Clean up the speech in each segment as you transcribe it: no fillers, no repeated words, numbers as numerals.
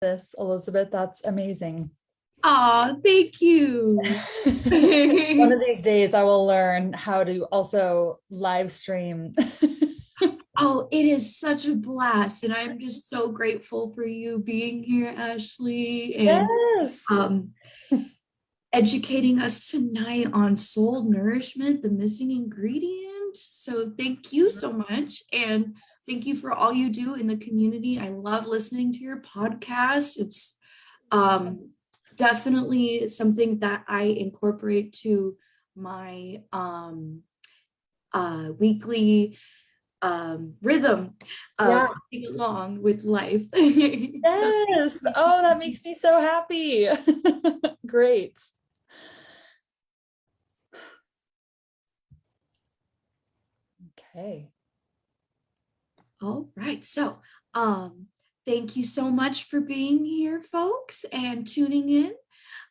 this, Elizabeth. That's amazing. Oh, thank you. One of these days I will learn how to also live stream. Oh, it is such a blast. And I'm just so grateful for you being here, Ashley, and Yes. um, educating us tonight on soul nourishment, the missing ingredient. So thank you so much. And thank you for all you do in the community. I love listening to your podcast. It's um, definitely something that I incorporate to my weekly rhythm Yeah. of getting along with life. So Yes. Oh, that makes me so happy. Great. Okay. all right. So thank you so much for being here, folks, and tuning in.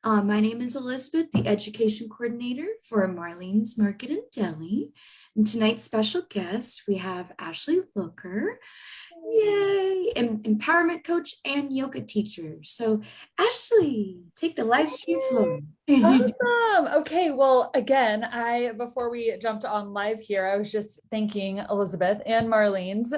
My name is Elizabeth, the education coordinator for Marlene's Market and Deli. And tonight's special guest, we have Ashley Looker. Yay! Empowerment coach and yoga teacher. So, Ashley, take the live stream floor. Awesome. Okay. Well, again, before we jumped on live here, I was just thanking Elizabeth and Marlene's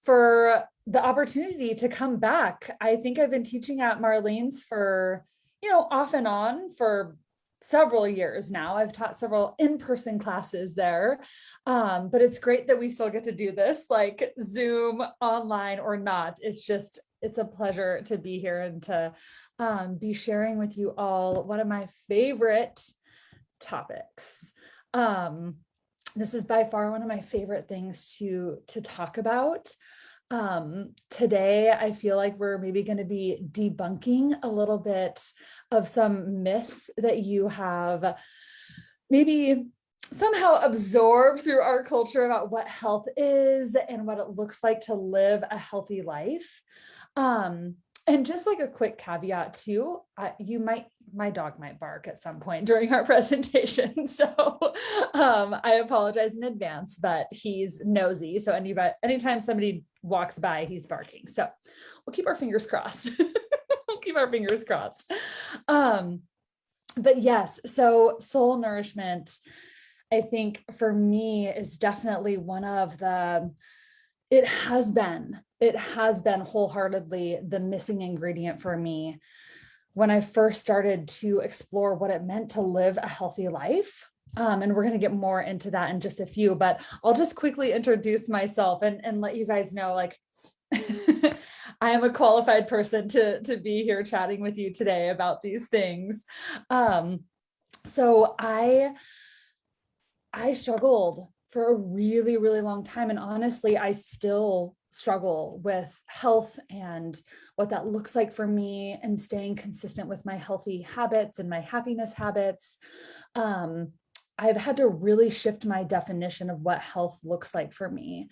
for the opportunity to come back. I think I've been teaching at Marlene's for, off and on for several years now. I've taught several in-person classes there. But it's great that we still get to do this, like Zoom, online or not. It's a pleasure to be here and to be sharing with you all one of my favorite topics. This is by far one of my favorite things to talk about. Today, I feel like we're maybe going to be debunking a little bit of some myths that you have maybe somehow absorbed through our culture about what health is and what it looks like to live a healthy life. And just like a quick caveat too, my dog might bark at some point during our presentation. So I apologize in advance, but he's nosy. So anytime somebody walks by, he's barking. So we'll keep our fingers crossed. We'll keep our fingers crossed. But yes, so soul nourishment, I think for me is definitely one of it has been wholeheartedly the missing ingredient for me when I first started to explore what it meant to live a healthy life. And we're going to get more into that in just a few, but I'll just quickly introduce myself and let you guys know, like, I am a qualified person to be here chatting with you today about these things. So I struggled for a really, really long time. And honestly, I still struggle with health and what that looks like for me and staying consistent with my healthy habits and my happiness habits. I've had to really shift my definition of what health looks like for me.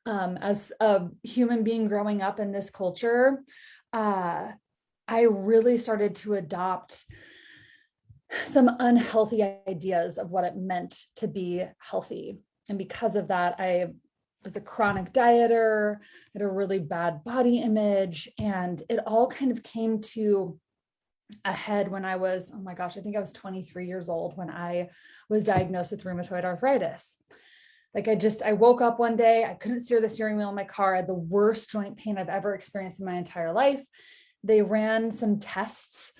As a human being growing up in this culture, I really started to adopt some unhealthy ideas of what it meant to be healthy. And because of that, I was a chronic dieter, had a really bad body image, and it all kind of came to a head when I was, oh my gosh, I think I was 23 years old when I was diagnosed with rheumatoid arthritis. Like I woke up one day, I couldn't steer the steering wheel in my car. I had the worst joint pain I've ever experienced in my entire life. They ran some tests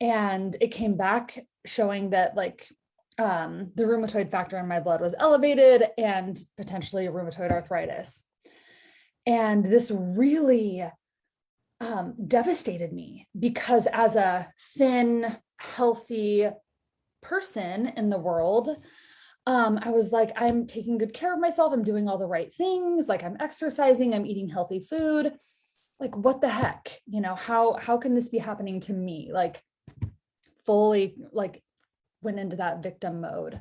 and it came back showing that the rheumatoid factor in my blood was elevated and potentially rheumatoid arthritis. And this really devastated me because as a thin, healthy person in the world, I was like, I'm taking good care of myself. I'm doing all the right things. Like I'm exercising, I'm eating healthy food. Like, what the heck? How can this be happening to me? Like fully went into that victim mode.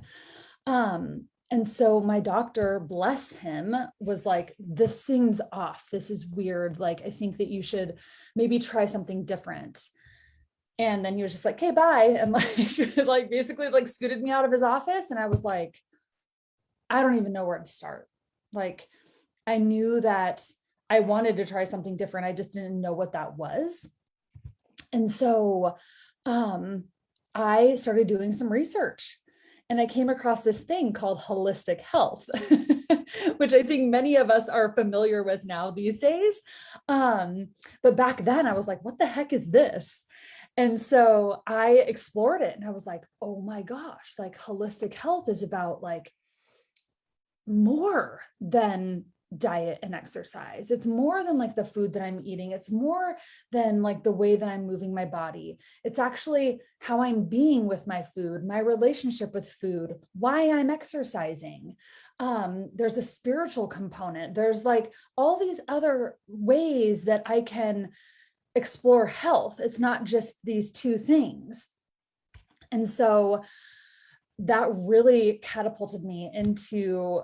And so my doctor, bless him, was like, this seems off. This is weird. Like, I think that you should maybe try something different. And then he was just like, okay, bye. And basically scooted me out of his office. And I was like, I don't even know where to start. Like, I knew that I wanted to try something different. I just didn't know what that was. And so I started doing some research, and I came across this thing called holistic health, which I think many of us are familiar with now these days. But back then I was like, what the heck is this? And so I explored it, and I was like, oh my gosh, like holistic health is about like more than diet and exercise. It's more than like the food that I'm eating. It's more than like the way that I'm moving my body. It's actually how I'm being with my food, my relationship with food, why I'm exercising. There's a spiritual component. There's like all these other ways that I can explore health. It's not just these two things. And so that really catapulted me into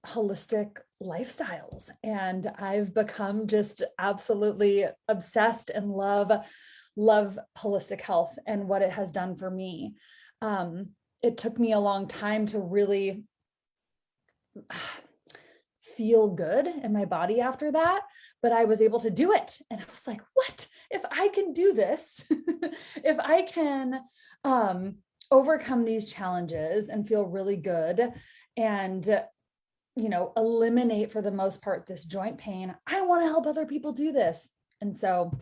holistic lifestyles. And I've become just absolutely obsessed and love holistic health and what it has done for me. It took me a long time to really feel good in my body after that, but I was able to do it. And I was like, what? If I can do this, if I can overcome these challenges and feel really good and eliminate for the most part this joint pain, I want to help other people do this. And so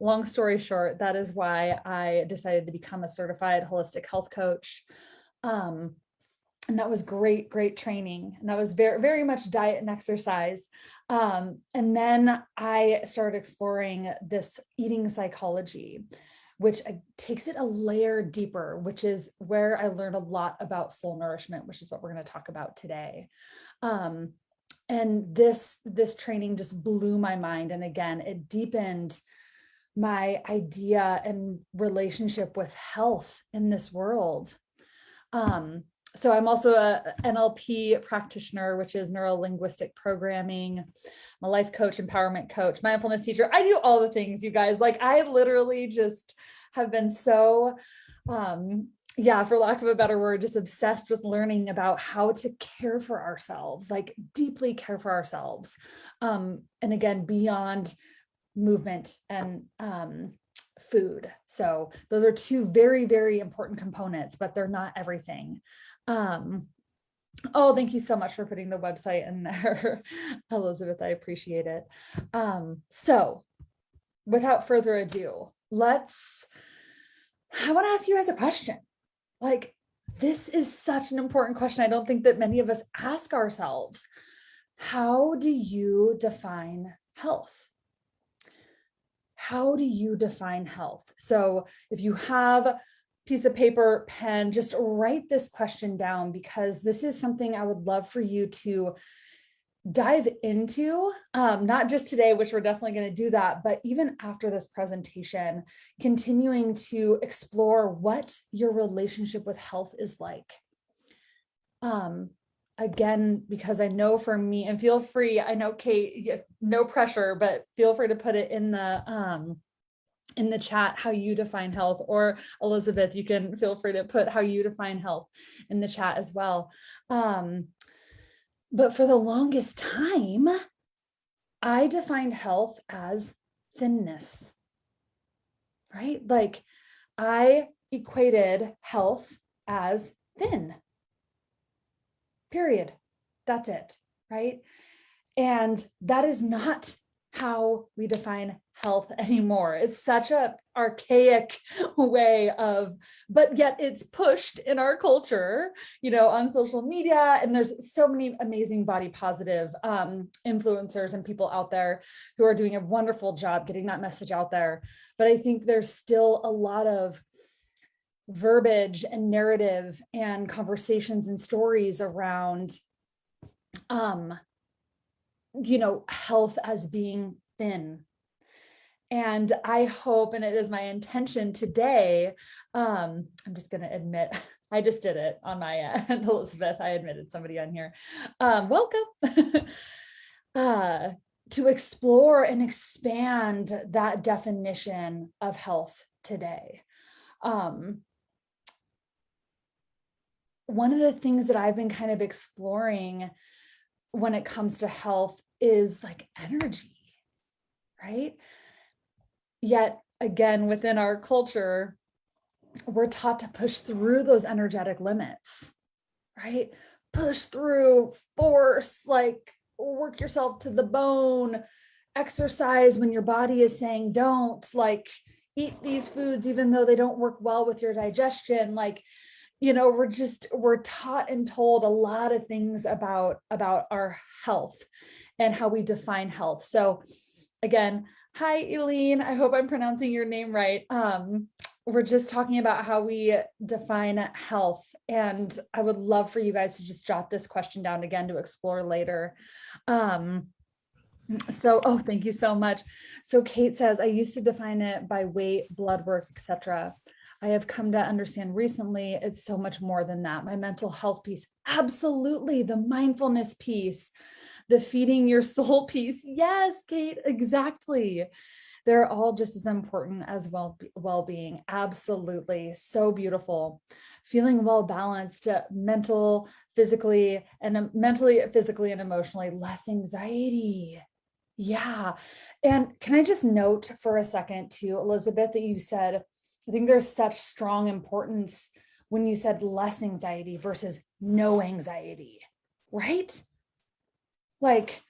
long story short, that is why I decided to become a certified holistic health coach. And that was great training. And that was very, very much diet and exercise. And then I started exploring this eating psychology, which takes it a layer deeper, which is where I learned a lot about soul nourishment, which is what we're going to talk about today. And this training just blew my mind. And again, it deepened my idea and relationship with health in this world. So I'm also a NLP practitioner, which is neuro-linguistic programming. I'm a life coach, empowerment coach, mindfulness teacher. I do all the things, you guys. Like I literally just have been so, for lack of a better word, just obsessed with learning about how to care for ourselves, like deeply care for ourselves. And again, beyond movement and food. So those are two very, very important components, but they're not everything. Oh, thank you so much for putting the website in there, Elizabeth. I appreciate it. So without further ado, I want to ask you guys a question. Like, this is such an important question. I don't think that many of us ask ourselves. How do you define health? How do you define health? So if you have a piece of paper, pen, just write this question down, because this is something I would love for you to dive into, not just today, which we're definitely going to do that, but even after this presentation, continuing to explore what your relationship with health is like. Again, because I know for me, and feel free, I know Kate, no pressure, but feel free to put it in the chat how you define health, or Elizabeth, you can feel free to put how you define health in the chat as well. But for the longest time, I defined health as thinness, right? Like I equated health as thin. Period. That's it, right? And that is not how we define health anymore. It's such a archaic way of, but yet it's pushed in our culture, on social media. And there's so many amazing body positive influencers and people out there who are doing a wonderful job getting that message out there. But I think there's still a lot of verbiage and narrative and conversations and stories around health as being thin. And I hope, and it is my intention today, I'm just going to admit, I just did it on my end, Elizabeth, I admitted somebody on here. Welcome. To explore and expand that definition of health today. One of the things that I've been kind of exploring when it comes to health is like energy, right? Yet again, within our culture, we're taught to push through those energetic limits, right? Push through, force, like work yourself to the bone, exercise when your body is saying don't, like eat these foods even though they don't work well with your digestion. Like, we're taught and told a lot of things about our health and how we define health. So again, hi, Eileen. I hope I'm pronouncing your name right. We're just talking about how we define health. And I would love for you guys to just jot this question down again to explore later. Oh, thank you so much. So Kate says, I used to define it by weight, blood work, etc. I have come to understand recently it's so much more than that. My mental health piece, absolutely. The mindfulness piece, the feeding your soul piece. Yes, Kate, exactly. They're all just as important as well-being. Absolutely. So beautiful. Feeling well balanced, mentally, physically, and emotionally, less anxiety. Yeah. And can I just note for a second too, Elizabeth, that you said, I think there's such strong importance when you said less anxiety versus no anxiety, right? Like,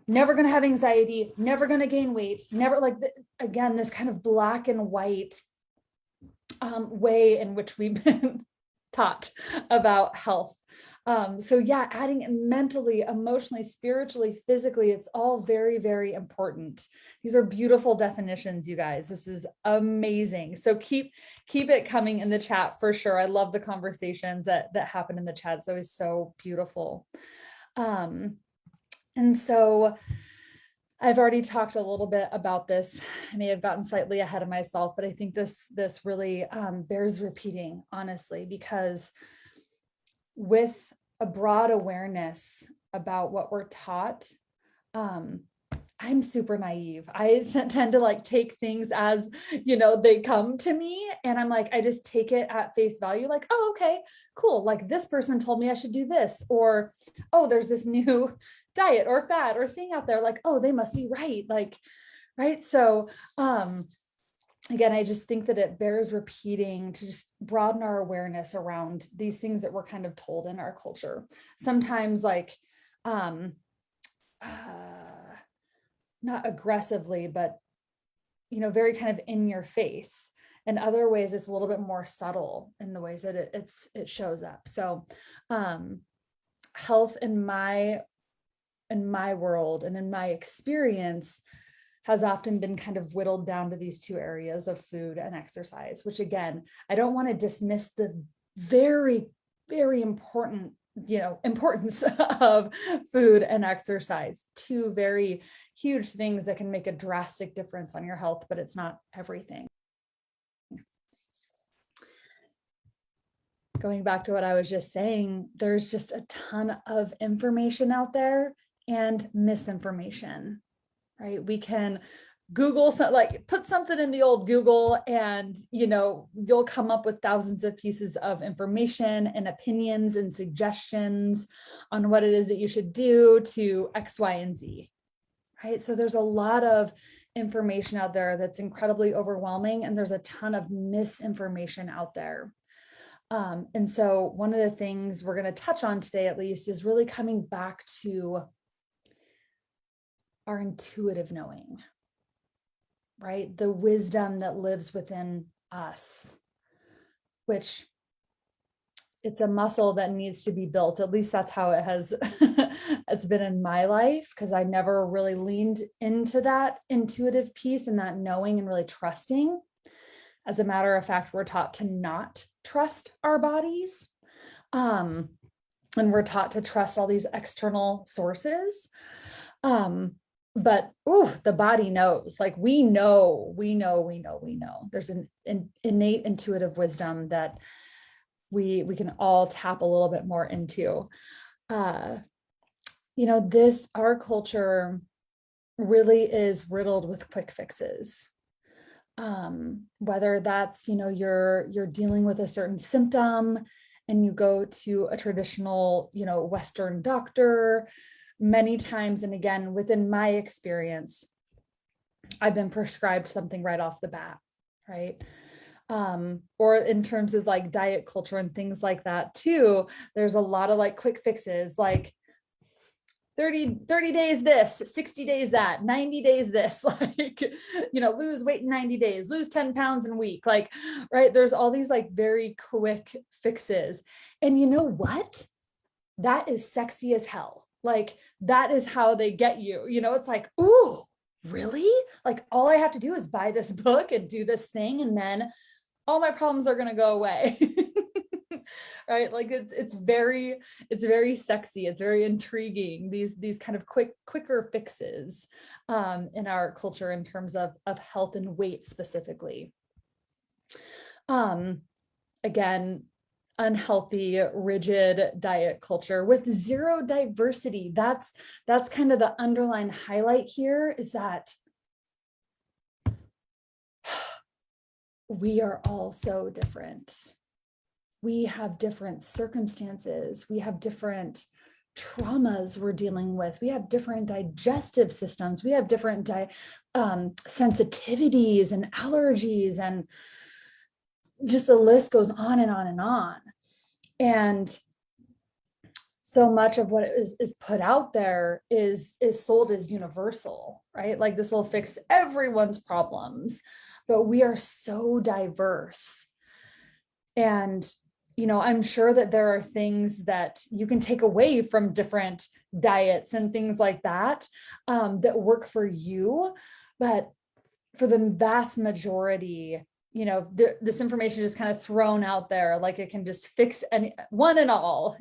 never going to have anxiety, never going to gain weight, never, like, again, this kind of black and white way in which we've been taught about health. So yeah, adding mentally, emotionally, spiritually, physically, it's all very, very important. These are beautiful definitions, you guys. This is amazing. So keep it coming in the chat for sure. I love the conversations that happen in the chat. It's always so beautiful. And so I've already talked a little bit about this. I may have gotten slightly ahead of myself, but I think this really bears repeating, honestly, because with a broad awareness about what we're taught, I'm super naive. I tend to like take things as, they come to me, and I'm like, I just take it at face value. Like, oh, okay, cool. Like this person told me I should do this, or, oh, there's this new diet or fad or thing out there. Like, oh, they must be right. Like, right. So, again, I just think that it bears repeating to just broaden our awareness around these things that we're kind of told in our culture. Sometimes like, not aggressively, but, very kind of in your face. And other ways it's a little bit more subtle in the ways that it shows up. So, health in my world and in my experience has often been kind of whittled down to these two areas of food and exercise, which again, I don't want to dismiss the very, very important, importance of food and exercise, two very huge things that can make a drastic difference on your health, but it's not everything. Going back to what I was just saying, there's just a ton of information out there and misinformation, right? We can Google, put something in the old Google and, you'll come up with thousands of pieces of information and opinions and suggestions on what it is that you should do to X, Y, and Z, right? So there's a lot of information out there that's incredibly overwhelming, and there's a ton of misinformation out there. And so one of the things we're going to touch on today, at least, is really coming back to our intuitive knowing, right? The wisdom that lives within us, which it's a muscle that needs to be built. At least that's how it has, it's been in my life, because I never really leaned into that intuitive piece and that knowing and really trusting. As a matter of fact, we're taught to not trust our bodies. And we're taught to trust all these external sources. But the body knows, like we know. There's an innate intuitive wisdom that we can all tap a little bit more into. Our culture really is riddled with quick fixes. Whether that's, you're dealing with a certain symptom and you go to a traditional, Western doctor many times. And again, within my experience, I've been prescribed something right off the bat, right? Or in terms of like diet culture and things like that too, there's a lot of like quick fixes, like 30 days this, 60 days that, 90 days this, like, lose weight in 90 days, lose 10 pounds in a week, like, right? There's all these like very quick fixes. And you know what? That is sexy as hell. Like, that is how they get you. It's like, ooh, really? Like, all I have to do is buy this book and do this thing, and then all my problems are going to go away. Right? Like, it's very sexy. It's very intriguing. These kind of quicker fixes in our culture in terms of health and weight specifically. Again, unhealthy, rigid diet culture with zero diversity. That's kind of the underlying highlight here, is that we are all so different. We have different circumstances. We have different traumas we're dealing with. We have different digestive systems. We have different sensitivities and allergies, and just the list goes on and on and on. And so much of what is put out there is sold as universal, right? Like, this will fix everyone's problems, but we are so diverse. And I'm sure that there are things that you can take away from different diets and things like that, that work for you. But for the vast majority, this information is just kind of thrown out there, like it can just fix one and all.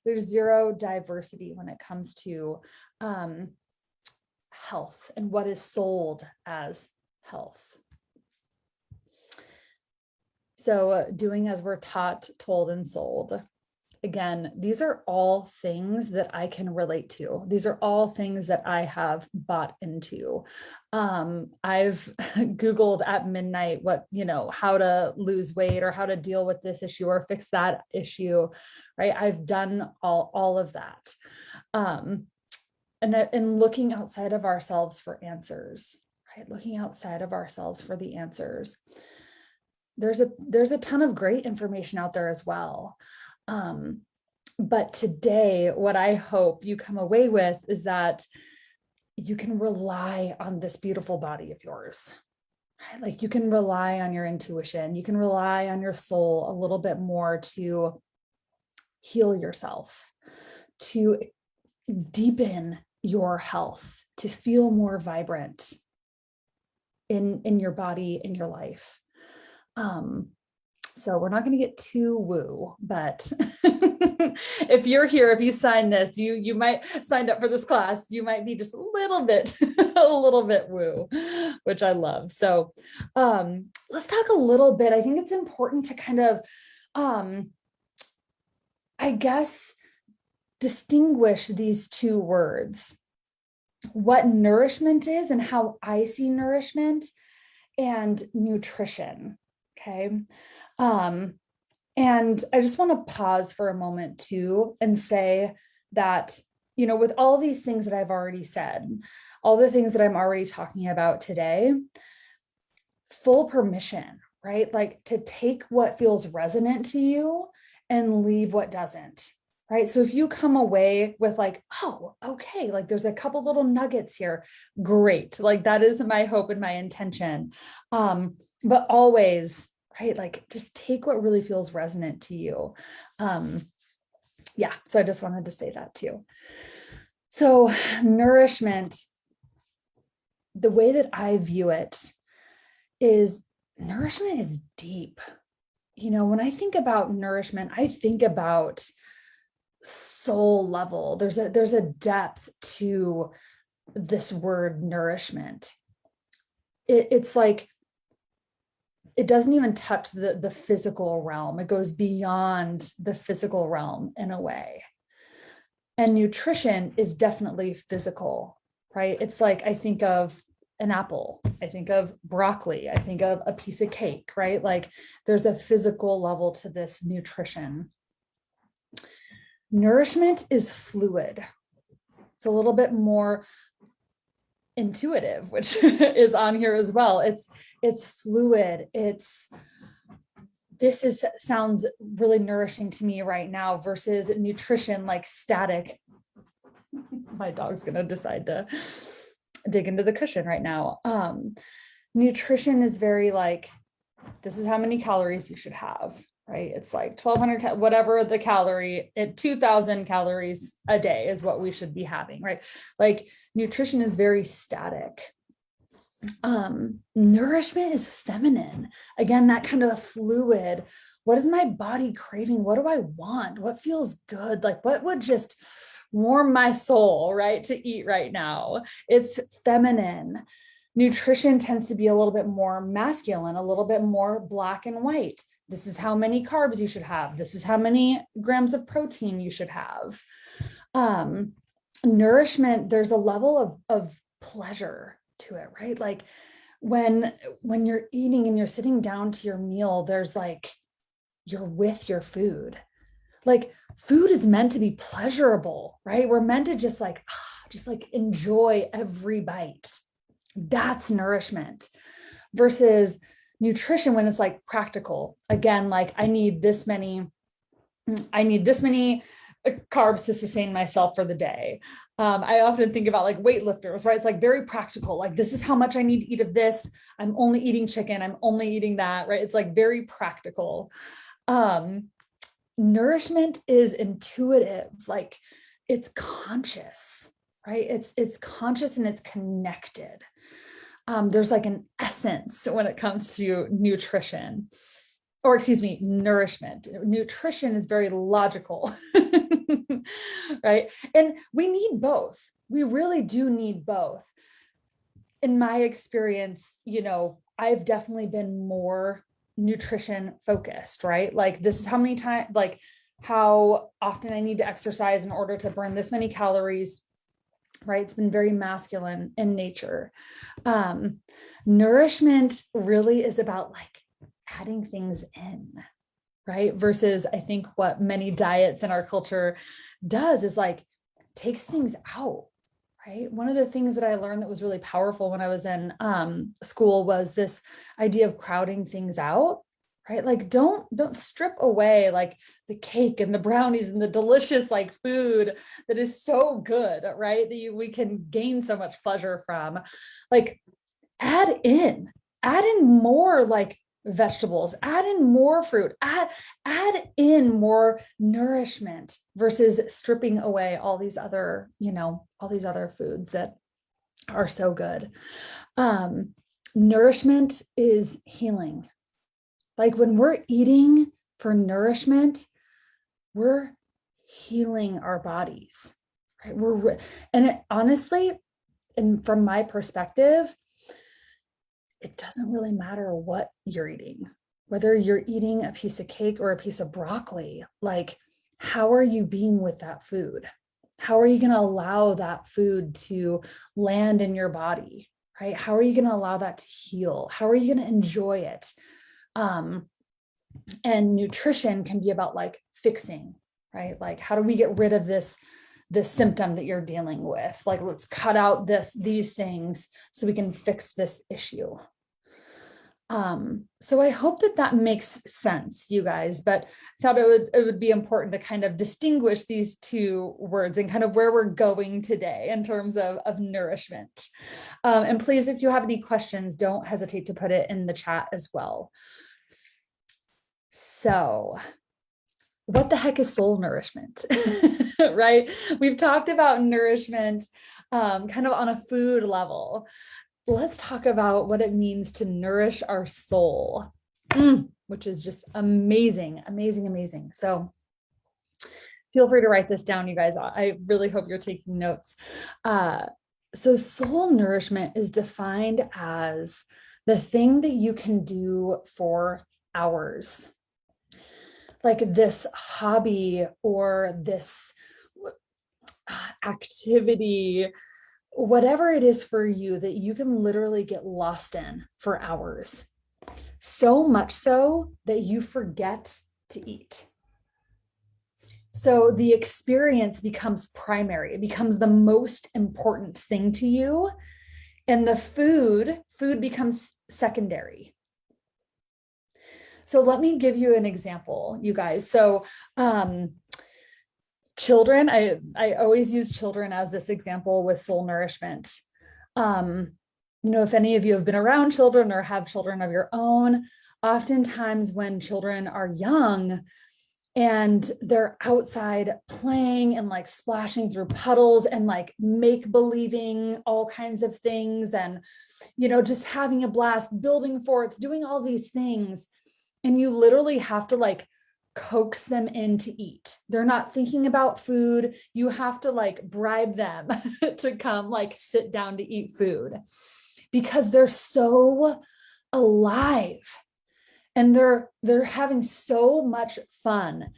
There's zero diversity when it comes to health and what is sold as health. So doing as we're taught, told, and sold. Again, these are all things that I can relate to. These are all things that I have bought into. I've Googled at midnight how to lose weight, or how to deal with this issue or fix that issue, right? I've done all of that. And looking outside of ourselves for answers, right? Looking outside of ourselves for the answers. There's a ton of great information out there as well. But today, what I hope you come away with is that you can rely on this beautiful body of yours, right? Like, you can rely on your intuition. You can rely on your soul a little bit more to heal yourself, to deepen your health, to feel more vibrant in your body, in your life. So we're not going to get too woo, but if you're here, if you sign this, you might signed up for this class, you might be just a little bit woo, which I love. So let's talk a little bit. I think it's important to kind of, I guess, distinguish these two words, what nourishment is and how I see nourishment, and nutrition. Okay. And I just want to pause for a moment too and say that, with all these things that I've already said, all the things that I'm already talking about today, full permission, right? Like, to take what feels resonant to you and leave what doesn't, right? So if you come away with like, oh, okay, like there's a couple little nuggets here, great. Like, that is my hope and my intention. But always, right? Like, just take what really feels resonant to you. So I just wanted to say that too. So nourishment, the way that I view it is, nourishment is deep. When I think about nourishment, I think about soul level. There's a depth to this word nourishment. It's like, it doesn't even touch the physical realm. It goes beyond the physical realm in a way. And nutrition is definitely physical, right? It's like, I think of an apple, I think of broccoli, I think of a piece of cake, right? Like, there's a physical level to this nutrition. Nourishment is fluid. It's a little bit more intuitive, which is on here as well. It's fluid. Sounds really nourishing to me right now versus nutrition, like static. My dog's going to decide to dig into the cushion right now. Nutrition is very like, this is how many calories you should have, right? It's like 1200, whatever the calorie, at 2000 calories a day is what we should be having, right? Like nutrition is very static. Nourishment is feminine. Again, that kind of fluid. What is my body craving? What do I want? What feels good? Like what would just warm my soul, right? To eat right now. It's feminine. Nutrition tends to be a little bit more masculine, a little bit more black and white. This is how many carbs you should have. This is how many grams of protein you should have. Nourishment, there's a level of pleasure to it, right? Like when you're eating and you're sitting down to your meal, there's like, you're with your food. Like food is meant to be pleasurable, right? We're meant to just like enjoy every bite. That's nourishment versus nutrition when it's like practical. Again, like I need this many carbs to sustain myself for the day. I often think about like weightlifters, right? It's like very practical. Like this is how much I need to eat of this. I'm only eating chicken. I'm only eating that, right? It's like very practical. Nourishment is intuitive. Like it's conscious, right? It's conscious and it's connected. There's like an essence when it comes to nutrition, or excuse me, nourishment. Nutrition is very logical, right? And we need both. We really do need both. In my experience, I've definitely been more nutrition focused, right? Like this is how many times, like how often I need to exercise in order to burn this many calories, right? It's been very masculine in nature. Nourishment really is about like adding things in, right? Versus I think what many diets in our culture does is like takes things out, right? One of the things that I learned that was really powerful when I was in school was this idea of crowding things out, right? Like don't strip away like the cake and the brownies and the delicious like food that is so good, right? That we can gain so much pleasure from. Like add in more like vegetables, add in more fruit, add in more nourishment versus stripping away all these other, all these other foods that are so good. Nourishment is healing. Like when we're eating for nourishment, we're healing our bodies, right? Honestly, and from my perspective, it doesn't really matter what you're eating, whether you're eating a piece of cake or a piece of broccoli. Like, how are you being with that food? How are you going to allow that food to land in your body, right? How are you going to allow that to heal? How are you going to enjoy it? And nutrition can be about like fixing, right? Like, how do we get rid of this symptom that you're dealing with? Like, let's cut out these things so we can fix this issue. So I hope that makes sense, you guys, but I thought it would be important to kind of distinguish these two words and kind of where we're going today in terms of nourishment. And please, if you have any questions, don't hesitate to put it in the chat as well. So what the heck is soul nourishment, right? We've talked about nourishment kind of on a food level. Let's talk about what it means to nourish our soul, which is just amazing, amazing, amazing. So feel free to write this down, you guys. I really hope you're taking notes. So soul nourishment is defined as the thing that you can do for hours. Like this hobby or this activity, whatever it is for you that you can literally get lost in for hours. So much so that you forget to eat. So the experience becomes primary. It becomes the most important thing to you. And the food becomes secondary. So let me give you an example, you guys. So children, I always use children as this example with soul nourishment. If any of you have been around children or have children of your own, oftentimes when children are young and they're outside playing and like splashing through puddles and like make believing all kinds of things and, just having a blast, building forts, doing all these things. And you literally have to like coax them in to eat. They're not thinking about food. You have to like bribe them to come like sit down to eat food because they're so alive and they're having so much fun.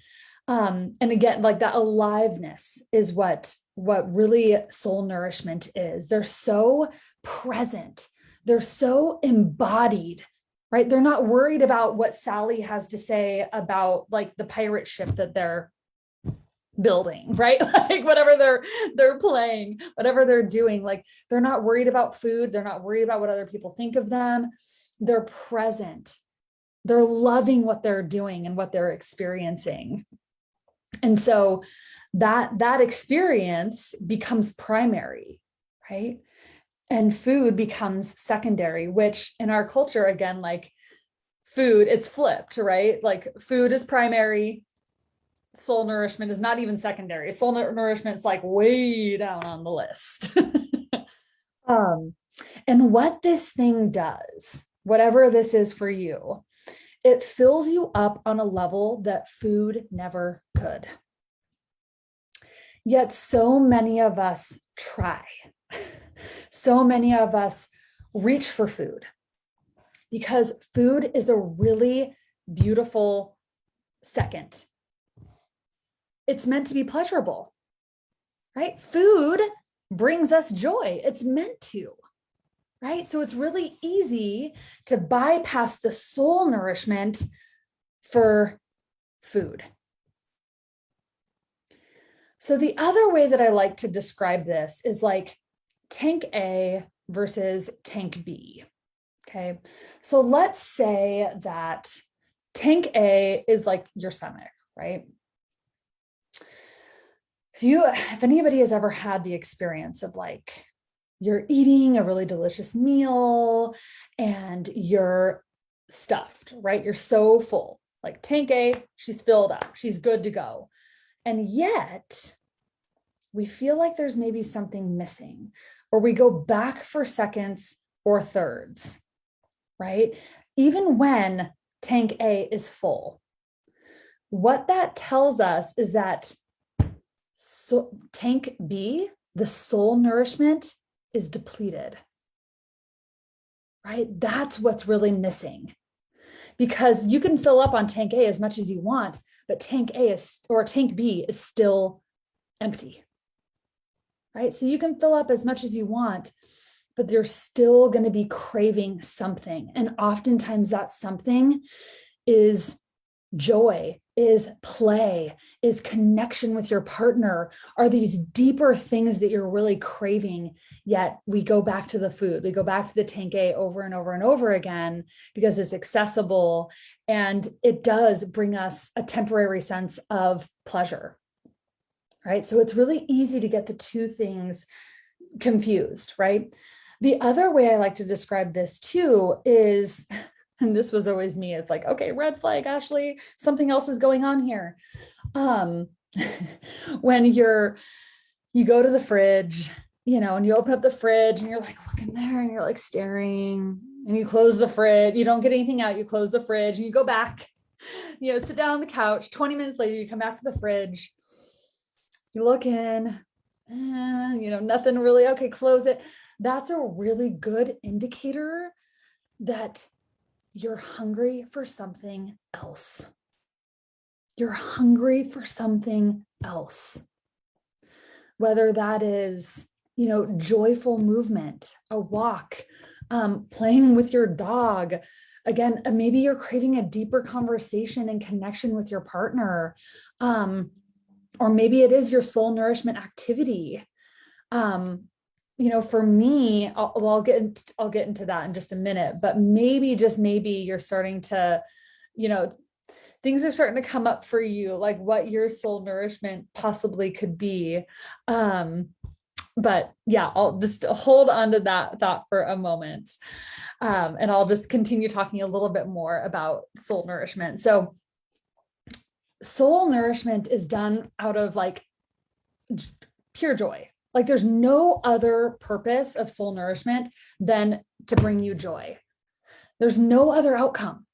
And again, like that aliveness is what really soul nourishment is. They're so present. They're so embodied, right? They're not worried about what Sally has to say about like the pirate ship that they're building, right? Like whatever they're playing, whatever they're doing, like they're not worried about food. They're not worried about what other people think of them. They're present. They're loving what they're doing and what they're experiencing. And so that experience becomes primary, right? And food becomes secondary, which in our culture, again, like food, it's flipped, right? Like food is primary. Soul nourishment is not even secondary. Soul nourishment is like way down on the list. And what this thing does, whatever this is for you, it fills you up on a level that food never could. Yet so many of us try. So many of us reach for food because food is a really beautiful second. It's meant to be pleasurable, right? Food brings us joy. It's meant to, right? So it's really easy to bypass the soul nourishment for food. So the other way that I like to describe this is like tank A versus tank B. Okay. So let's say that tank A is like your stomach, right? If anybody has ever had the experience of like, you're eating a really delicious meal and you're stuffed, right? You're so full, like tank A, she's filled up, she's good to go. And yet we feel like there's maybe something missing, or we go back for seconds or thirds, right? Even when tank A is full. What that tells us is that tank B, the soul nourishment, is depleted, right? That's what's really missing. Because you can fill up on tank A as much as you want, but tank B is still empty, right? So you can fill up as much as you want, but you're still going to be craving something. And oftentimes that something is joy, is play, is connection with your partner, are these deeper things that you're really craving. Yet we go back to the food, we go back to the tank A over and over and over again because it's accessible and it does bring us a temporary sense of pleasure, right? So it's really easy to get the two things confused, right? The other way I like to describe this too is, and this was always me, it's like, okay, red flag, Ashley, something else is going on here. When you go to the fridge, and you open up the fridge and you're like looking there and you're like staring and you close the fridge, you don't get anything out, you close the fridge and you go back, sit down on the couch, 20 minutes later, you come back to the fridge, you look in, nothing really, okay, close it. That's a really good indicator that you're hungry for something else. You're hungry for something else. Whether that is, joyful movement, a walk, playing with your dog. Again, maybe you're craving a deeper conversation and connection with your partner. Or maybe it is your soul nourishment activity. for me, I'll get into that in just a minute, but maybe, just maybe, you're starting to, things are starting to come up for you, like what your soul nourishment possibly could be. But yeah, I'll just hold on to that thought for a moment. And I'll just continue talking a little bit more about soul nourishment. So soul nourishment is done out of like pure joy. Like there's no other purpose of soul nourishment than to bring you joy. There's no other outcome.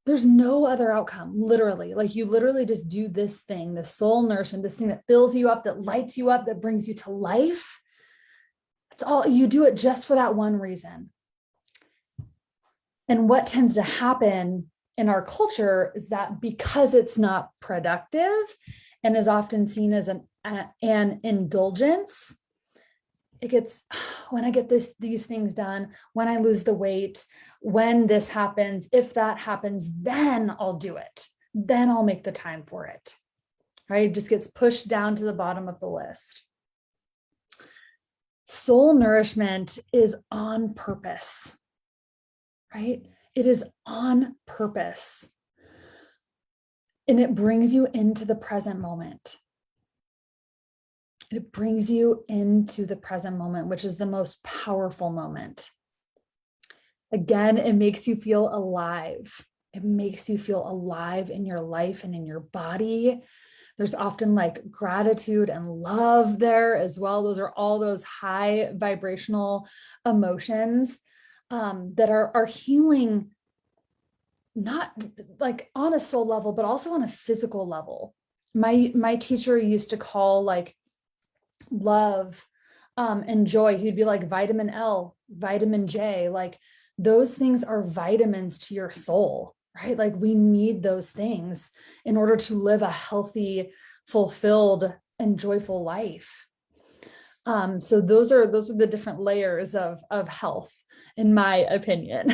There's no other outcome, literally. Like you literally just do this thing, the soul nourishment, this thing that fills you up, that lights you up, that brings you to life. That's all. You do it just for that one reason. And what tends to happen in our culture is that because it's not productive and is often seen as an indulgence, it gets, when I get these things done, when I lose the weight, when this happens, if that happens, then I'll do it. Then I'll make the time for it. Right? It just gets pushed down to the bottom of the list. Soul nourishment is on purpose, right? It is on purpose. And it brings you into the present moment. It brings you into the present moment, which is the most powerful moment. Again, it makes you feel alive. It makes you feel alive in your life and in your body. There's often like gratitude and love there as well. Those are all those high vibrational emotions that are healing, not like on a soul level, but also on a physical level. My teacher used to call like love and joy, he'd be like vitamin L, vitamin J, like those things are vitamins to your soul, right? Like we need those things in order to live a healthy, fulfilled, and joyful life. So those are the different layers of health, in my opinion.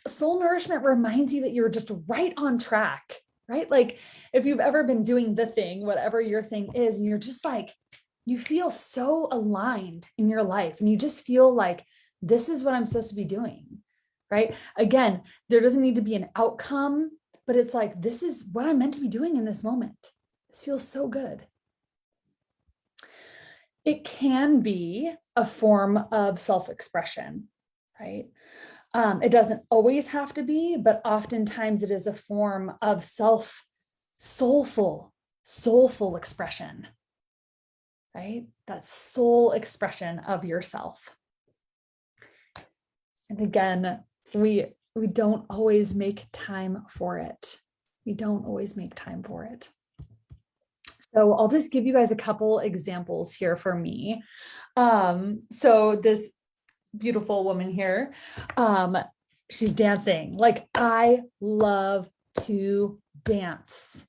Soul nourishment reminds you that you're just right on track, right? Like if you've ever been doing the thing, whatever your thing is, and you're just like, you feel so aligned in your life and you just feel like this is what I'm supposed to be doing, right? Again, there doesn't need to be an outcome, but it's like, this is what I'm meant to be doing in this moment. This feels so good. It can be a form of self-expression, right? It doesn't always have to be, but oftentimes it is a form of soulful expression, right? That soul expression of yourself. And again, we don't always make time for it. We don't always make time for it. So I'll just give you guys a couple examples here for me. So this beautiful woman here, she's dancing. Like I love to dance.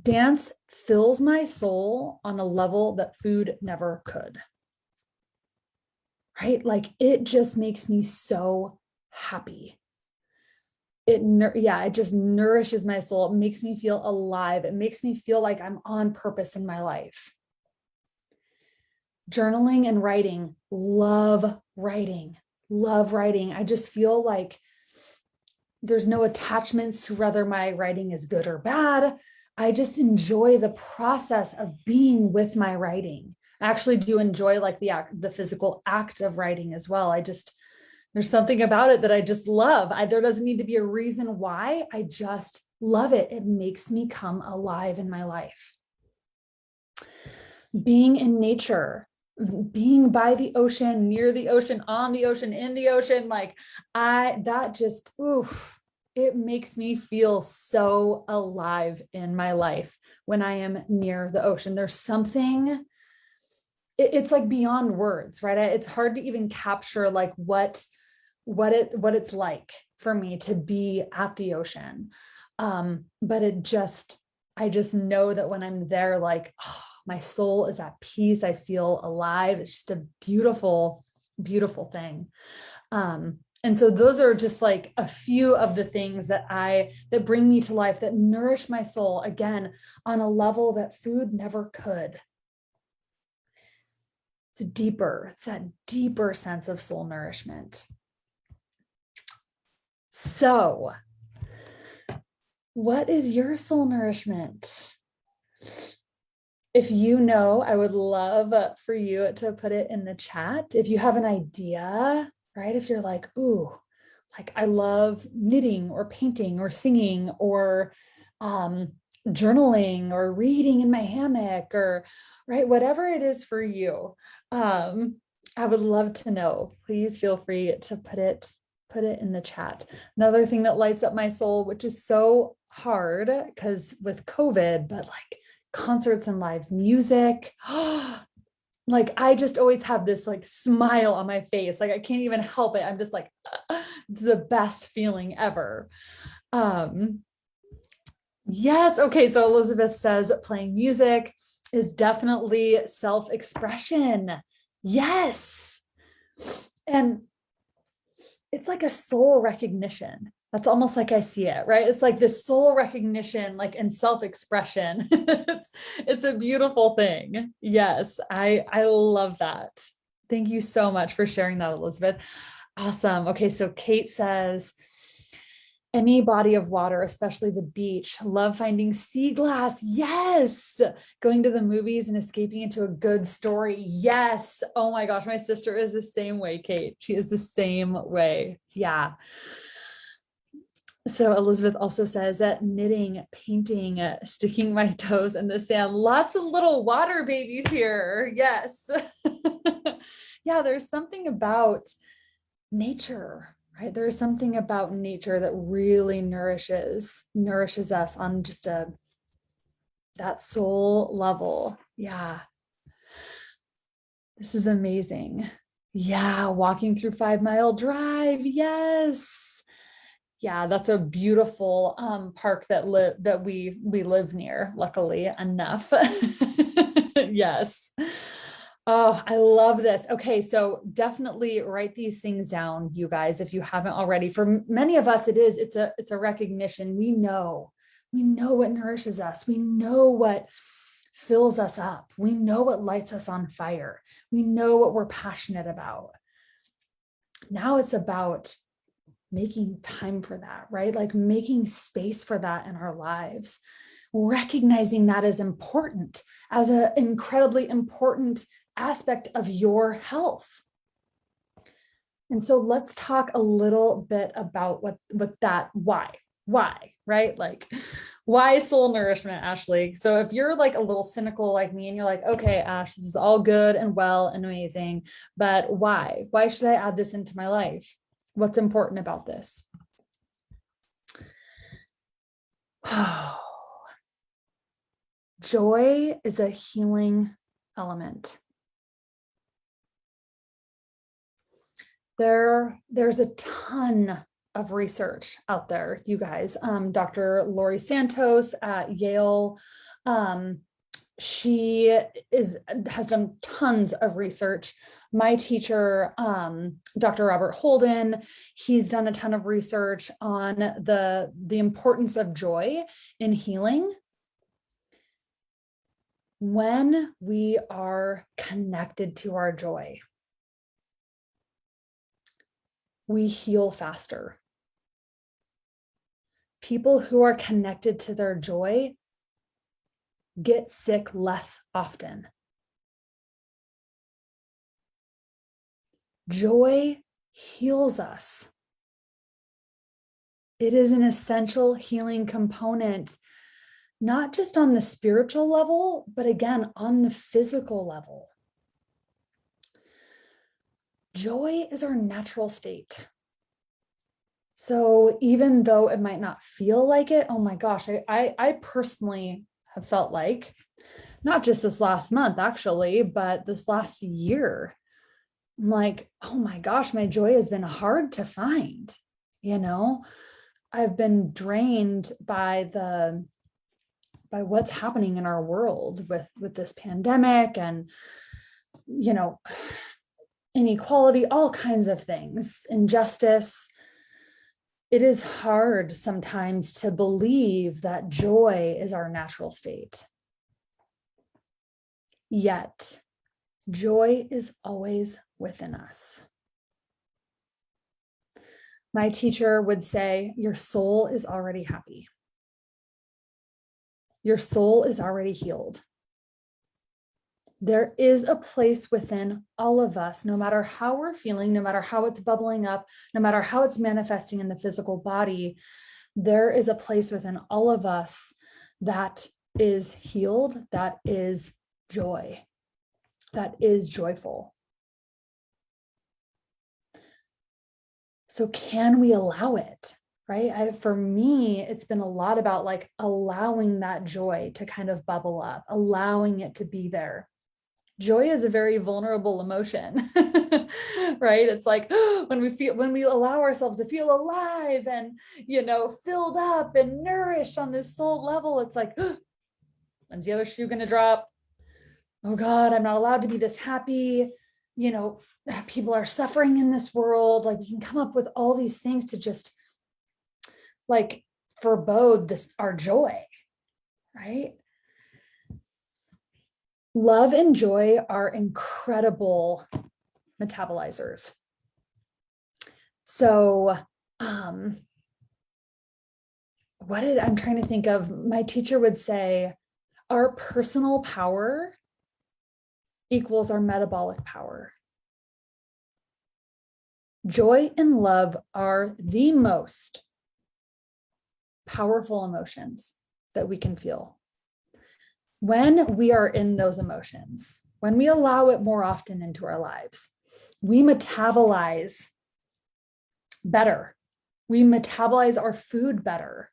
Dance fills my soul on a level that food never could. Right? Like it just makes me so happy. It just nourishes my soul. It makes me feel alive. It makes me feel like I'm on purpose in my life. Journaling and writing, love writing. I just feel like there's no attachments to whether my writing is good or bad. I just enjoy the process of being with my writing. I actually do enjoy like the physical act of writing as well. There's something about it that I just love. There doesn't need to be a reason why. I just love it. It makes me come alive in my life. Being in nature, being by the ocean, near the ocean, on the ocean, in the ocean, it makes me feel so alive in my life when I am near the ocean. There's something, it's like beyond words, right? It's hard to even capture like what it's like for me to be at the ocean. But I just know that when I'm there, like, oh, my soul is at peace. I feel alive. It's just a beautiful, beautiful thing. And so those are just like a few of the things that bring me to life, that nourish my soul, again, on a level that food never could. It's deeper. It's that deeper sense of soul nourishment. So, what is your soul nourishment? If you know, I would love for you to put it in the chat. If you have an idea, right? If you're like, ooh, like I love knitting or painting or singing or journaling or reading in my hammock or right, whatever it is for you. I would love to know. Please feel free to put it in the chat. Another thing that lights up my soul, which is so hard because with COVID, but like concerts and live music. Like I just always have this like smile on my face. Like I can't even help it. I'm just like, it's the best feeling ever. Yes. Okay. So Elizabeth says playing music is definitely self-expression. Yes. And it's like a soul recognition. That's almost like I see it, right? It's like this soul recognition, like and self-expression. It's a beautiful thing. Yes, I love that. Thank you so much for sharing that, Elizabeth. Awesome. Okay, so Kate says, any body of water, especially the beach. Love finding sea glass. Yes. Going to the movies and escaping into a good story. Yes. Oh my gosh, my sister is the same way, Kate. She is the same way. Yeah. So Elizabeth also says that knitting, painting, sticking my toes in the sand. Lots of little water babies here. Yes. Yeah, there's something about nature, right? There's something about nature that really nourishes us on just that soul level. Yeah. This is amazing. Yeah, walking through 5 Mile Drive. Yes. Yeah, that's a beautiful park that we live near, luckily enough. Yes. Oh, I love this. Okay, so definitely write these things down, you guys, if you haven't already. For many of us, it's a recognition. We know what nourishes us. We know what fills us up. We know what lights us on fire. We know what we're passionate about. Now it's about making time for that, right? Like making space for that in our lives, recognizing that as important, as an incredibly important aspect of your health. And so let's talk a little bit about what that, why, right? Like, why soul nourishment, Ashley? So if you're like a little cynical like me and you're like, okay, Ash, this is all good and well and amazing, but why? Why should I add this into my life? What's important about this? Joy is a healing element. There's a ton of research out there, you guys. Dr. Laurie Santos at Yale, she has done tons of research. My teacher, Dr. Robert Holden, he's done a ton of research on the importance of joy in healing. When we are connected to our joy, we heal faster. People who are connected to their joy get sick less often. Joy heals us. It is an essential healing component, not just on the spiritual level, but again, on the physical level. Joy is our natural state. So even though it might not feel like it, oh my gosh, I personally have felt like, not just this last month actually, but this last year, I'm like, oh my gosh, my joy has been hard to find. I've been drained by what's happening in our world with this pandemic and, inequality, all kinds of things, injustice. It is hard sometimes to believe that joy is our natural state. Yet, Joy is always within us. My teacher would say, your soul is already happy. Your soul is already healed. There is a place within all of us, no matter how we're feeling, no matter how it's bubbling up, no matter how it's manifesting in the physical body, there is a place within all of us that is healed, that is joy, that is joyful. So can we allow it, right? For me, it's been a lot about like allowing that joy to kind of bubble up, allowing it to be there. Joy is a very vulnerable emotion, right? It's like when we allow ourselves to feel alive and, filled up and nourished on this soul level, it's like, when's the other shoe going to drop? Oh God, I'm not allowed to be this happy. People are suffering in this world. Like we can come up with all these things to just like forebode our joy, right? Love and joy are incredible metabolizers. So, I'm trying to think of, my teacher would say, our personal power equals our metabolic power. Joy and love are the most powerful emotions that we can feel. When we are in those emotions, when we allow it more often into our lives, we metabolize better. We metabolize our food better,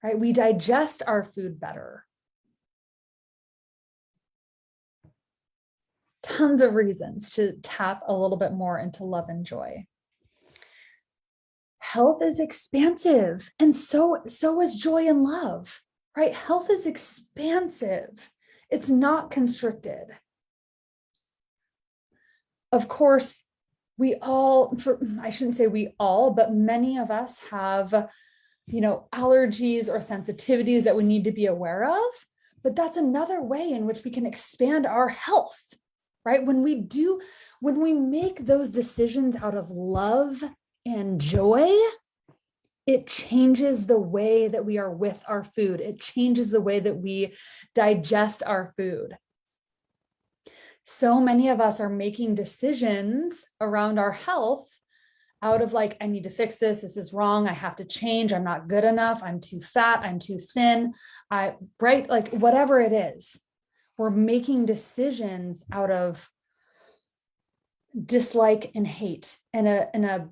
right? We digest our food better. Tons of reasons to tap a little bit more into love and joy. Health is expansive, and so is joy and love, right? Health is expansive. It's not constricted. Of course, I shouldn't say we all, but many of us have, allergies or sensitivities that we need to be aware of. But that's another way in which we can expand our health, right? When we make those decisions out of love and joy, it changes the way that we are with our food. It changes the way that we digest our food. So many of us are making decisions around our health out of like, I need to fix this. This is wrong. I have to change. I'm not good enough. I'm too fat. I'm too thin. Right? Like whatever it is, we're making decisions out of dislike and hate and a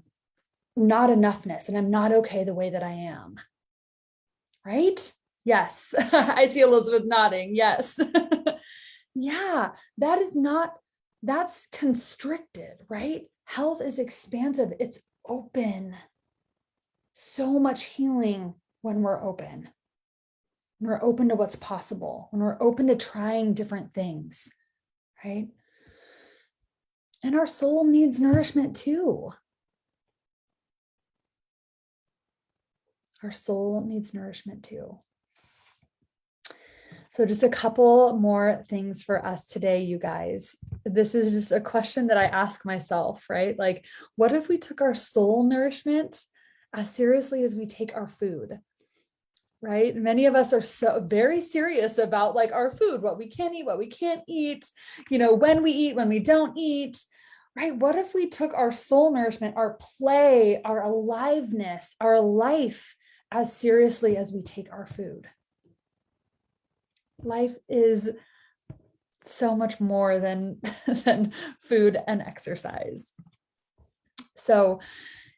not enoughness. And I'm not okay the way that I am. Right? Yes. I see Elizabeth nodding. Yes. Yeah, that's constricted, right? Health is expansive. It's open. So much healing when we're open. When we're open to what's possible, when we're open to trying different things, right? And our soul needs nourishment too. Our soul needs nourishment too. So just a couple more things for us today, you guys. This is just a question that I ask myself, right? Like, what if we took our soul nourishment as seriously as we take our food, right? Many of us are so very serious about like our food, what we can eat, what we can't eat, when we eat, when we don't eat, right? What if we took our soul nourishment, our play, our aliveness, our life as seriously as we take our food? Life is so much more than food and exercise. So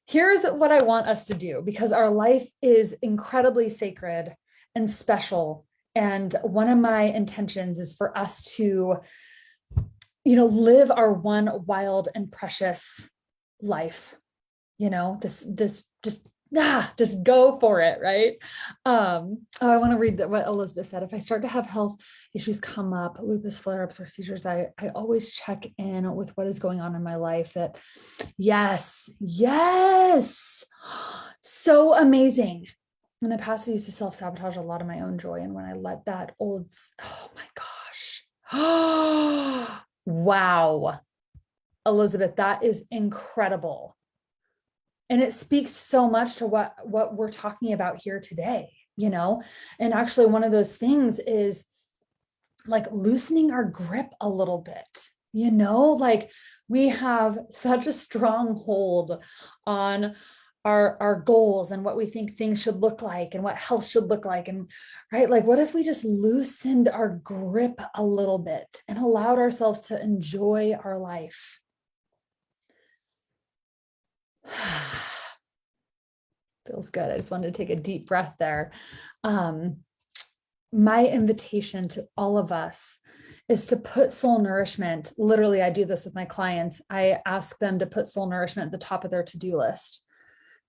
here's what I want us to do, because our life is incredibly sacred and special. And one of my intentions is for us to, live our one wild and precious life. This just go for it, right? I want to read what Elizabeth said. If I start to have health issues come up, lupus flare-ups or seizures, I always check in with what is going on in my life. That yes, so amazing. In the past, I used to self-sabotage a lot of my own joy. And when I let that oh my gosh, Wow, Elizabeth, that is incredible. And it speaks so much to what we're talking about here today, you know? And actually one of those things is like loosening our grip a little bit, you know, like we have such a strong hold on our goals and what we think things should look like and what health should look like. And right, like what if we just loosened our grip a little bit and allowed ourselves to enjoy our life? Feels good. I just wanted to take a deep breath there. My invitation to all of us is to put soul nourishment. Literally, I do this with my clients. I ask them to put soul nourishment at the top of their to-do list,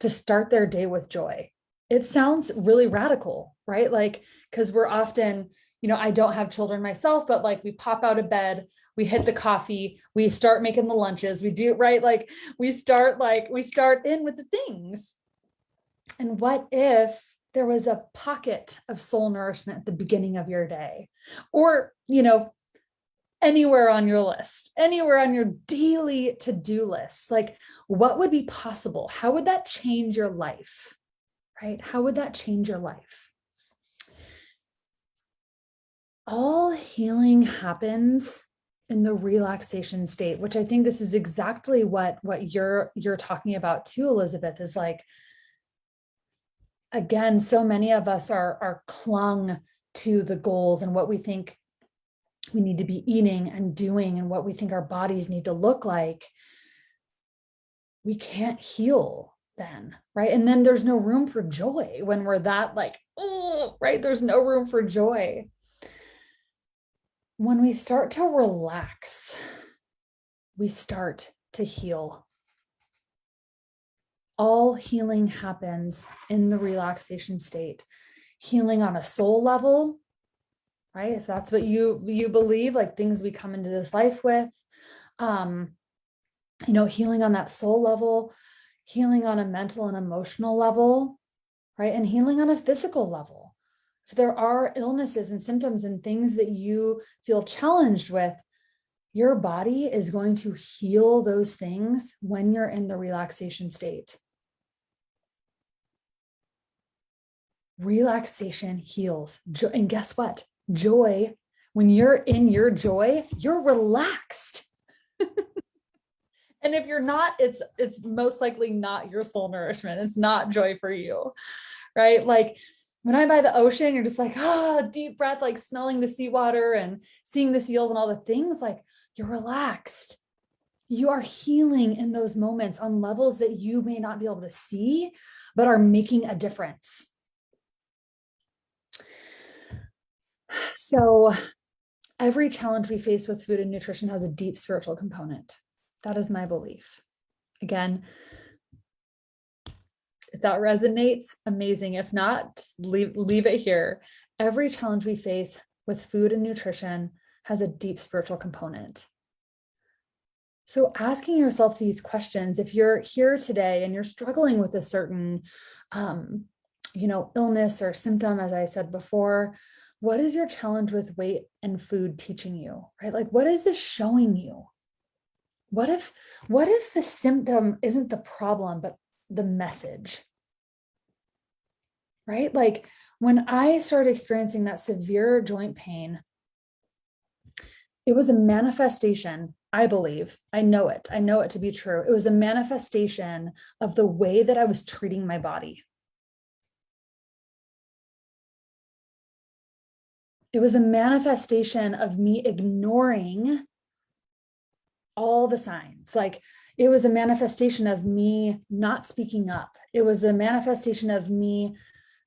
to start their day with joy. It sounds really radical, right? Like, because we're often, you know, I don't have children myself, but like we pop out of bed, we hit the coffee, we start making the lunches, we do, right? Like we start in with the things. And what if there was a pocket of soul nourishment at the beginning of your day, or, you know, anywhere on your list, anywhere on your daily to-do list? Like, what would be possible? How would that change your life? Right? How would that change your life? All healing happens in the relaxation state, which I think this is exactly what you're talking about too, Elizabeth, is like, again, so many of us are clung to the goals and what we think we need to be eating and doing and what we think our bodies need to look like. We can't heal then, right? And then there's no room for joy when we're that like, oh, right? There's no room for joy. When we start to relax, we start to heal. All healing happens in the relaxation state. Healing on a soul level, right? If that's what you believe, like things we come into this life with, you know, healing on that soul level, healing on a mental and emotional level, right? And healing on a physical level. If there are illnesses and symptoms and things that you feel challenged with, your body is going to heal those things when you're in the relaxation state. Relaxation heals. And guess what? Joy, when you're in your joy, you're relaxed. And if you're not, it's most likely not your soul nourishment. It's not joy for you, right? Like when I'm by the ocean, you're just like, deep breath, like smelling the seawater and seeing the seals and all the things, like you're relaxed. You are healing in those moments on levels that you may not be able to see, but are making a difference. So every challenge we face with food and nutrition has a deep spiritual component. That is my belief. Again, if that resonates, amazing. If not, just leave it here. Every challenge we face with food and nutrition has a deep spiritual component. So asking yourself these questions, if you're here today and you're struggling with a certain, illness or symptom, as I said before, what is your challenge with weight and food teaching you, right? Like, what is this showing you? What if the symptom isn't the problem, but the message, right? Like when I started experiencing that severe joint pain, it was a manifestation, I believe, I know it to be true. It was a manifestation of the way that I was treating my body. It was a manifestation of me ignoring all the signs. Like it was a manifestation of me not speaking up. It was a manifestation of me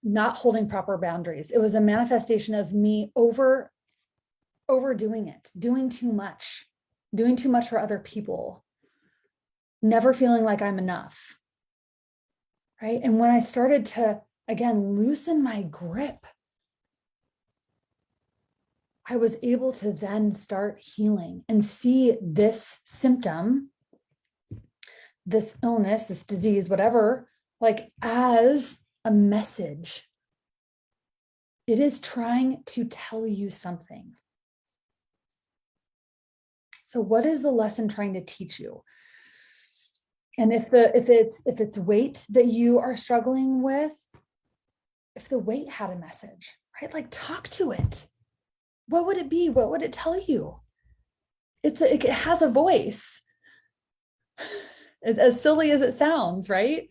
not holding proper boundaries. It was a manifestation of me overdoing it, doing too much for other people, never feeling like I'm enough. Right. And when I started to, again, loosen my grip, I was able to then start healing and see this symptom, this illness, this disease, whatever, like as a message. It is trying to tell you something. So what is the lesson trying to teach you? And if it's weight that you are struggling with, if the weight had a message, right? Like talk to it. What would it be? What would it tell you? It has a voice. As silly as it sounds, right?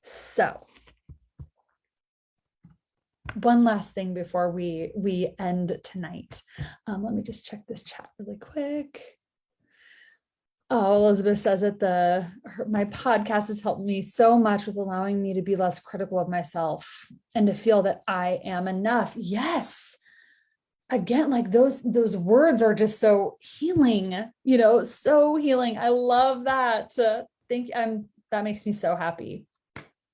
So one last thing before we end tonight. Let me just check this chat really quick. Oh, Elizabeth says that my podcast has helped me so much with allowing me to be less critical of myself and to feel that I am enough. Yes. Again, like those words are just so healing, so healing. I love that. That makes me so happy.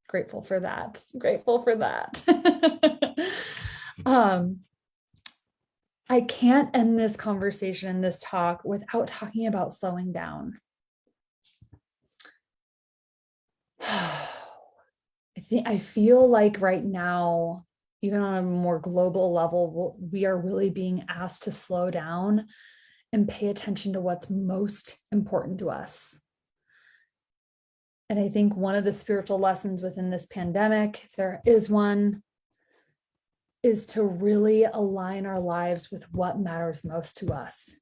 Grateful for that. I can't end this conversation, this talk, without talking about slowing down. I feel like right now, even on a more global level, we are really being asked to slow down and pay attention to what's most important to us. And I think one of the spiritual lessons within this pandemic, if there is one, is to really align our lives with what matters most to us.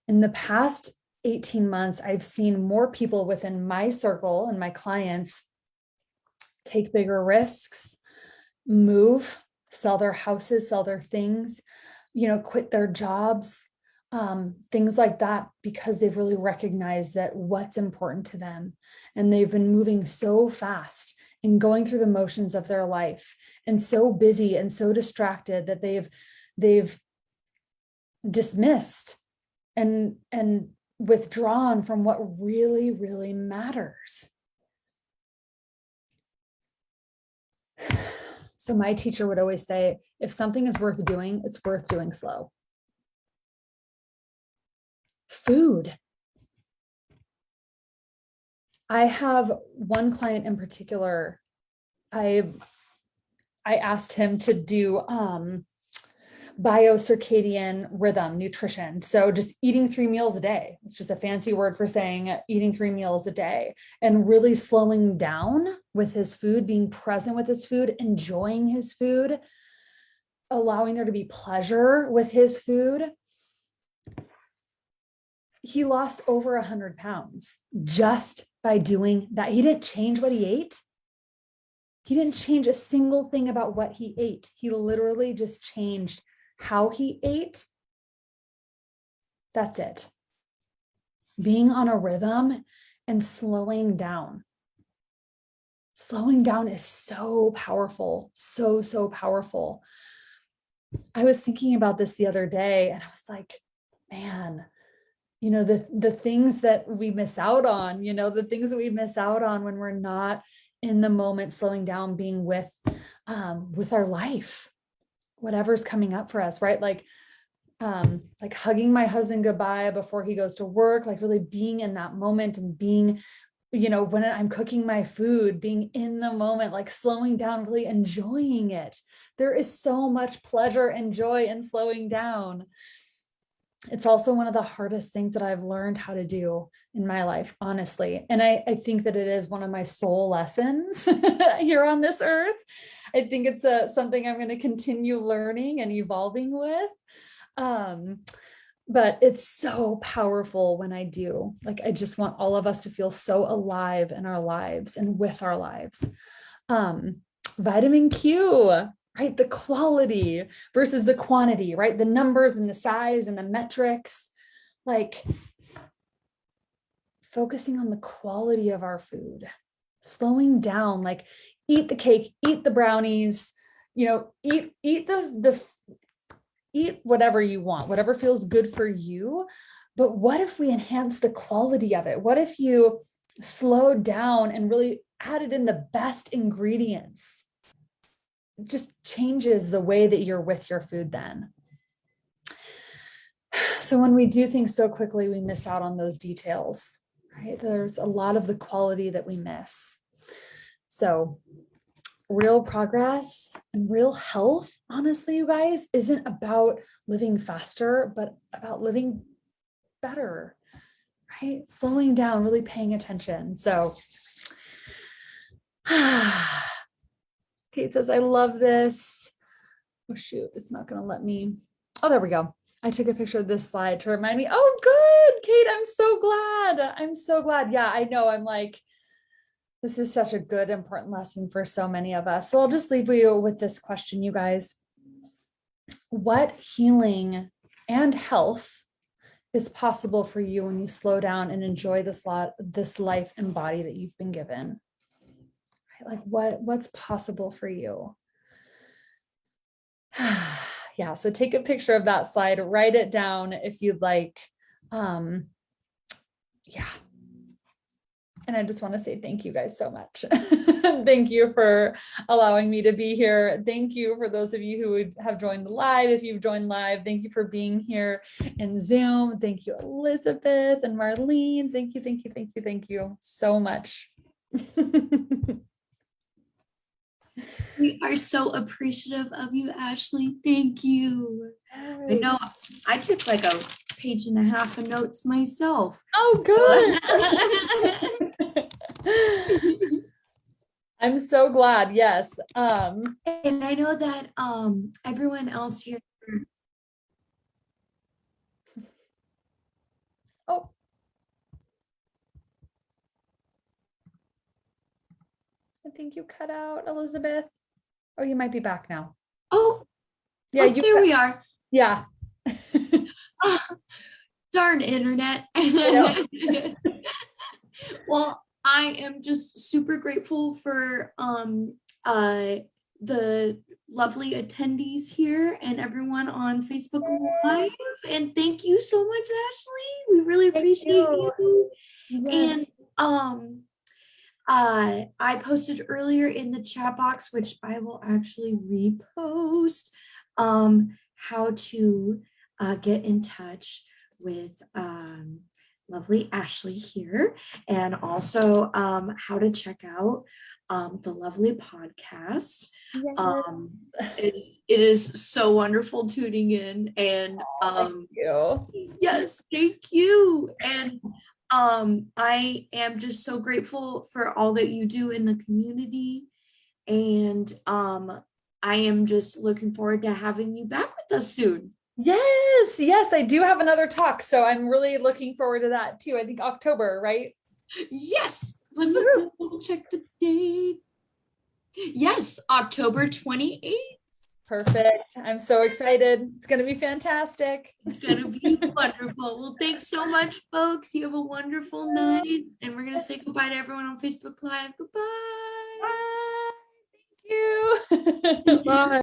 In the past 18 months, I've seen more people within my circle and my clients take bigger risks, move, sell their houses, sell their things, quit their jobs, things like that, because they've really recognized that what's important to them. And they've been moving so fast and going through the motions of their life and so busy and so distracted that they've dismissed and withdrawn from what really, really matters. So my teacher would always say, if something is worth doing, it's worth doing slow. Food. I have one client in particular. I asked him to do biocircadian rhythm nutrition. So just eating 3 meals a day. It's just a fancy word for saying eating 3 meals a day, and really slowing down with his food, being present with his food, enjoying his food, allowing there to be pleasure with his food. He lost over 100 pounds just by doing that. He didn't change what he ate. He didn't change a single thing about what he ate. He literally just changed how he ate. That's it. Being on a rhythm and slowing down. Slowing down is so powerful, so powerful. I was thinking about this the other day and I was like, man, the things that we miss out on, when we're not in the moment, slowing down, being with our life, whatever's coming up for us, right? Like hugging my husband goodbye before he goes to work, like really being in that moment and being, when I'm cooking my food, being in the moment, like slowing down, really enjoying it. There is so much pleasure and joy in slowing down. It's also one of the hardest things that I've learned how to do in my life, honestly. And I think that it is one of my soul lessons here on this earth. I think it's something I'm going to continue learning and evolving with. But it's so powerful when I do. Like, I just want all of us to feel so alive in our lives and with our lives. Vitamin Q, right? The quality versus the quantity, right? The numbers and the size and the metrics, like focusing on the quality of our food, slowing down, like eat the cake, eat the brownies, eat eat whatever you want, whatever feels good for you. But what if we enhance the quality of it? What if you slowed down and really added in the best ingredients? It just changes the way that you're with your food then. So when we do things so quickly, we miss out on those details, right? There's a lot of the quality that we miss. So real progress and real health, honestly, you guys, isn't about living faster, but about living better, right? Slowing down, really paying attention. So Kate says, I love this. Oh, shoot, it's not going to let me. Oh, there we go. I took a picture of this slide to remind me. Oh, good, Kate. I'm so glad. I'm so glad. Yeah, I know. I'm like, this is such a good, important lesson for so many of us. So I'll just leave you with this question, you guys. What healing and health is possible for you when you slow down and enjoy this life and body that you've been given? Right? Like what's possible for you? Yeah, so take a picture of that slide, write it down if you'd like. Yeah. And I just want to say thank you guys so much. Thank you for allowing me to be here. Thank you for those of you who have joined live. If you've joined live, thank you for being here in Zoom. Thank you, Elizabeth and Marlene. Thank you, thank you, thank you, thank you so much. We are so appreciative of you, Ashley. Thank you. I know I took like a page and a half of notes myself. Oh, good. I'm so glad. Yes. And I know that everyone else here. Oh. I think you cut out, Elizabeth. Oh, you might be back now. Oh, yeah, oh, there we are. Yeah. Oh, darn internet. Well, I am just super grateful for the lovely attendees here and everyone on Facebook Live. And thank you so much, Ashley. We really appreciate you. Yes. And I posted earlier in the chat box, which I will actually repost, how to get in touch with lovely Ashley here, and also how to check out the lovely podcast. Yes. It is so wonderful tuning in, and Thank you. yes, thank you. And I am just so grateful for all that you do in the community, and I am just looking forward to having you back with us soon. Yes, yes, I do have another talk, so I'm really looking forward to that too. I think October, right? Yes, let me double check the date. Yes, October 28th. Perfect. I'm so excited. It's going to be fantastic. It's going to be wonderful. Well, thanks so much, folks. You have a wonderful night. And we're going to say goodbye to everyone on Facebook Live. Goodbye. Bye. Thank you. Bye.